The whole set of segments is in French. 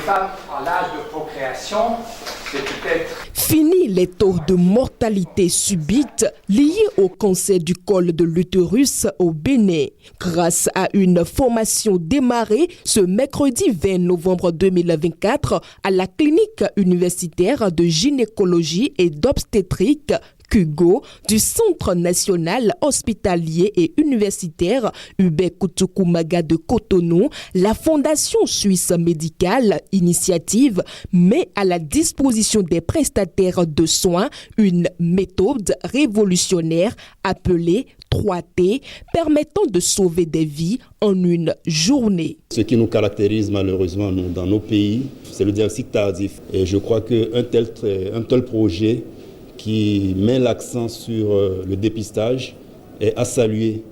femmes à l'âge de procréation, c'est peut-être... Fini les taux de mortalité subite liés au cancer du col de l'utérus au Bénin. Grâce à une formation démarrée ce mercredi 20 novembre 2024 à la clinique universitaire de gynécologie et d'obstétrique CUGO du Centre national hospitalier et universitaire Hubert Kutukumaga de Cotonou, la Fondation suisse médicale Initiative met à la disposition des prestataires de soins une méthode révolutionnaire appelée 3T, permettant de sauver des vies en une journée. Ce qui nous caractérise malheureusement dans nos pays, c'est le diagnostic tardif. Et je crois qu'un tel projet qui met l'accent sur le dépistage est à saluer,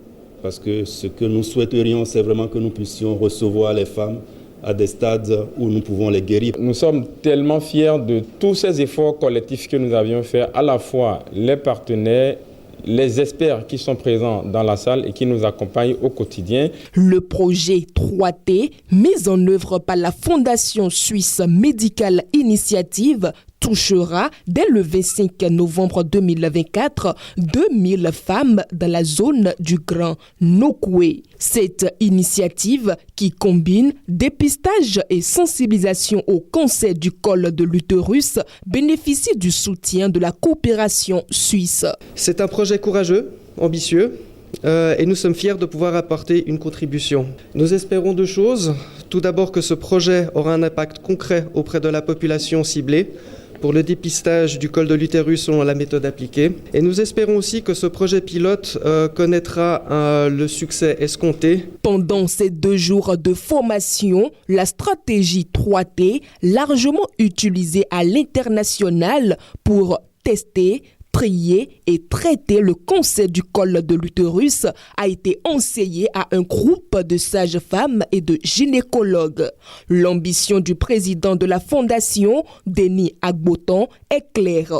parce que ce que nous souhaiterions, c'est vraiment que nous puissions recevoir les femmes à des stades où nous pouvons les guérir. Nous sommes tellement fiers de tous ces efforts collectifs que nous avions faits, à la fois les partenaires, les experts qui sont présents dans la salle et qui nous accompagnent au quotidien. Le projet 3T, mis en œuvre par la Fondation suisse médicale Initiative, touchera dès le 25 novembre 2024 2000 femmes dans la zone du Grand Nokoué. Cette initiative qui combine dépistage et sensibilisation au cancer du col de l'utérus bénéficie du soutien de la coopération suisse. C'est un projet courageux, ambitieux, et nous sommes fiers de pouvoir apporter une contribution. Nous espérons deux choses. Tout d'abord que ce projet aura un impact concret auprès de la population ciblée pour le dépistage du col de l'utérus selon la méthode appliquée. Et nous espérons aussi que ce projet pilote connaîtra le succès escompté. Pendant ces 2 jours de formation, la stratégie 3T, largement utilisée à l'international pour tester, trier et traiter le cancer du col de l'utérus, a été enseignée à un groupe de sages-femmes et de gynécologues. L'ambition du président de la fondation, Denis Agboton, est claire: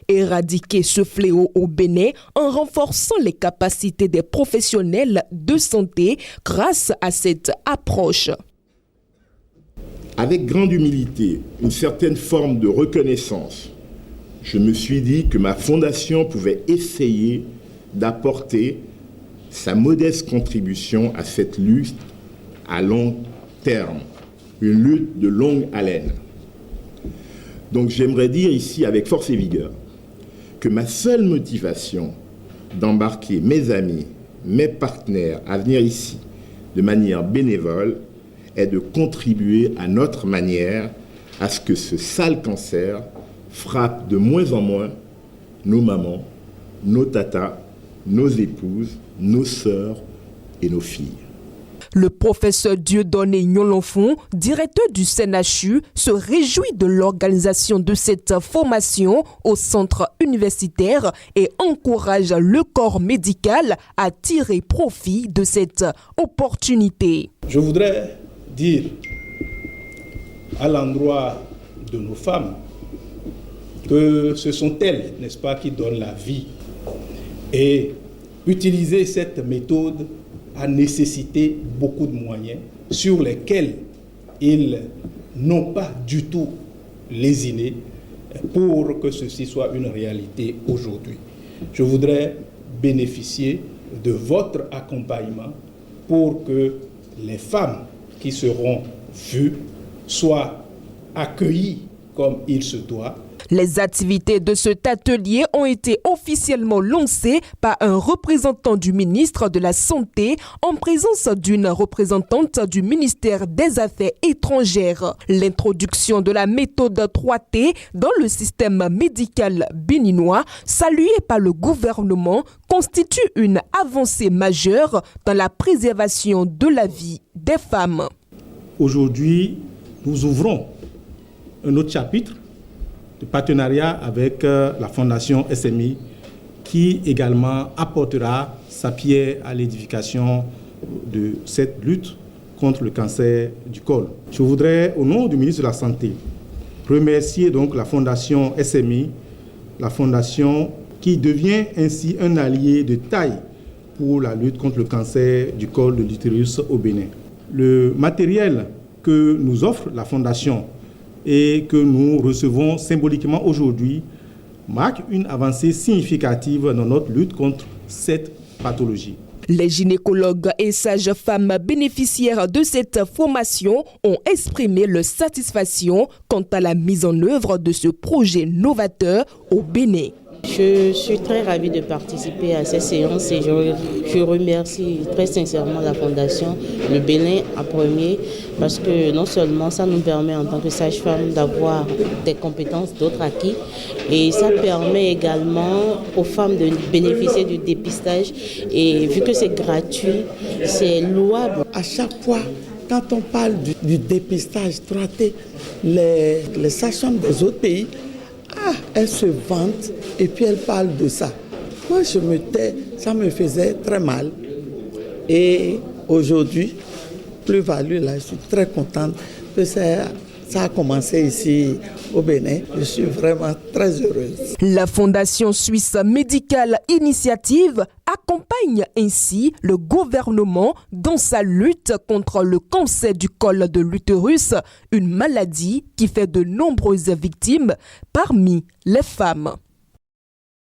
éradiquer ce fléau au Bénin en renforçant les capacités des professionnels de santé grâce à cette approche. Avec grande humilité, une certaine forme de reconnaissance, je me suis dit que ma fondation pouvait essayer d'apporter sa modeste contribution à cette lutte à long terme, une lutte de longue haleine. Donc j'aimerais dire ici avec force et vigueur que ma seule motivation d'embarquer mes amis, mes partenaires à venir ici de manière bénévole est de contribuer à notre manière à ce que ce sale cancer frappe de moins en moins nos mamans, nos tatas, nos épouses, nos sœurs et nos filles. Le professeur Dieudonné Nyolonfon, directeur du CNHU, se réjouit de l'organisation de cette formation au centre universitaire et encourage le corps médical à tirer profit de cette opportunité. Je voudrais dire à l'endroit de nos femmes que ce sont elles, n'est-ce pas, qui donnent la vie. Et utiliser cette méthode a nécessité beaucoup de moyens sur lesquels ils n'ont pas du tout lésiné pour que ceci soit une réalité aujourd'hui. Je voudrais bénéficier de votre accompagnement pour que les femmes qui seront vues soient accueillies comme il se doit. Les activités de cet atelier ont été officiellement lancées par un représentant du ministre de la Santé en présence d'une représentante du ministère des Affaires étrangères. L'introduction de la méthode 3T dans le système médical béninois, saluée par le gouvernement, constitue une avancée majeure dans la préservation de la vie des femmes. Aujourd'hui, nous ouvrons un autre chapitre de partenariat avec la Fondation SMI qui également apportera sa pierre à l'édification de cette lutte contre le cancer du col. Je voudrais, au nom du ministre de la Santé, remercier donc la Fondation SMI, la fondation qui devient ainsi un allié de taille pour la lutte contre le cancer du col de l'utérus au Bénin. Le matériel que nous offre la Fondation et que nous recevons symboliquement aujourd'hui marque une avancée significative dans notre lutte contre cette pathologie. Les gynécologues et sages-femmes bénéficiaires de cette formation ont exprimé leur satisfaction quant à la mise en œuvre de ce projet novateur au Bénin. Je suis très ravie de participer à cette séance et je remercie très sincèrement la Fondation, le Bénin en premier, parce que non seulement ça nous permet en tant que sage-femme d'avoir des compétences, d'autres acquis, et ça permet également aux femmes de bénéficier du dépistage. Et vu que c'est gratuit, c'est louable. À chaque fois, quand on parle du dépistage 3T, les sages-femmes des autres pays, elles se vantent et puis elles parlent de ça. Moi, je me tais, ça me faisait très mal. Et aujourd'hui, plus-value, là, je suis très contente que ça a commencé ici au Bénin. Je suis vraiment très heureuse. La Fondation Suisse Médicale Initiative accompagne ainsi le gouvernement dans sa lutte contre le cancer du col de l'utérus, une maladie qui fait de nombreuses victimes parmi les femmes.